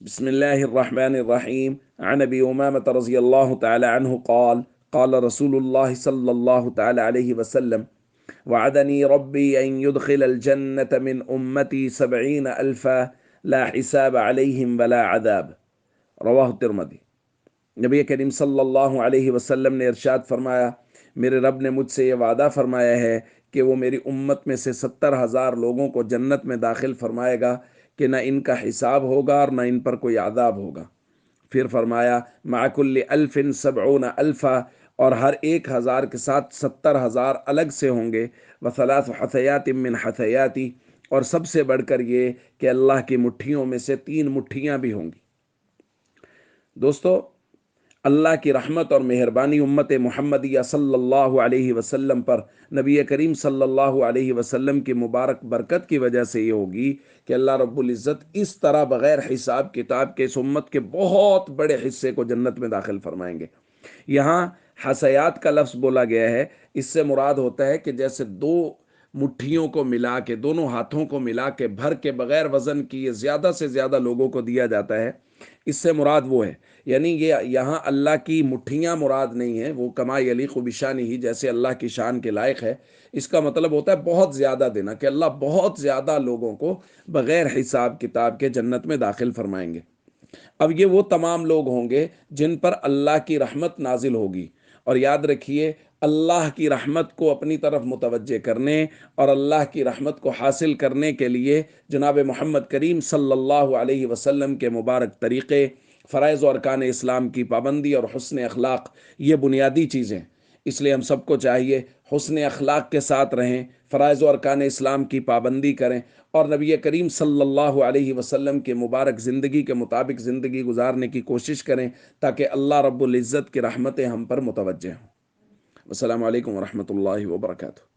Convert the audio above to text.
بسم الله الرحمن الرحيم. عن أبي أمامة رضي الله تعالى عنه قال قال رسول الله صلى الله تعالى عليه وسلم: وعدني ربي أن يدخل الجنة من أمتي 70,000 لا حساب عليهم ولا عذاب. رواہ الترمذی۔ نبی کریم صلی اللہ علیہ وسلم نے ارشاد فرمایا، میرے رب نے مجھ سے یہ وعدہ فرمایا ہے کہ وہ میری امت میں سے 70,000 لوگوں کو جنت میں داخل فرمائے گا کہ نہ ان کا حساب ہوگا اور نہ ان پر کوئی عذاب ہوگا۔ پھر فرمایا مع کل 1,070,000، اور ہر 1,000 کے ساتھ 70,000 الگ سے ہوں گے، وثلاث حثیات من حثیاتی، اور سب سے بڑھ کر یہ کہ اللہ کی مٹھیوں میں سے 3 مٹھیاں بھی ہوں گی۔ دوستو، اللہ کی رحمت اور مہربانی امت محمدیہ صلی اللہ علیہ وسلم پر، نبی کریم صلی اللہ علیہ وسلم کی مبارک برکت کی وجہ سے یہ ہوگی کہ اللہ رب العزت اس طرح بغیر حساب کتاب کے اس امت کے بہت بڑے حصے کو جنت میں داخل فرمائیں گے۔ یہاں حسیات کا لفظ بولا گیا ہے، اس سے مراد ہوتا ہے کہ جیسے 2 مٹھیوں کو ملا کے، دونوں ہاتھوں کو ملا کے بھر کے بغیر وزن کیے زیادہ سے زیادہ لوگوں کو دیا جاتا ہے، اس سے مراد وہ ہے۔ یعنی یہ یہاں اللہ کی مٹھیاں مراد نہیں ہے، وہ کما یلیق بشانہ ہی، جیسے اللہ کی شان کے لائق ہے۔ اس کا مطلب ہوتا ہے بہت زیادہ دینا، کہ اللہ بہت زیادہ لوگوں کو بغیر حساب کتاب کے جنت میں داخل فرمائیں گے۔ اب یہ وہ تمام لوگ ہوں گے جن پر اللہ کی رحمت نازل ہوگی، اور یاد رکھیے اللہ کی رحمت کو اپنی طرف متوجہ کرنے اور اللہ کی رحمت کو حاصل کرنے کے لیے جناب محمد کریم صلی اللہ علیہ وسلم کے مبارک طریقے، فرائض و ارکان اسلام کی پابندی اور حسن اخلاق، یہ بنیادی چیزیں۔ اس لیے ہم سب کو چاہیے حسن اخلاق کے ساتھ رہیں، فرائض و ارکان اسلام کی پابندی کریں، اور نبی کریم صلی اللہ علیہ وسلم کے مبارک زندگی کے مطابق زندگی گزارنے کی کوشش کریں، تاکہ اللہ رب العزت کی رحمتیں ہم پر متوجہ ہوں۔ السلام علیکم ورحمۃ اللہ وبرکاتہ۔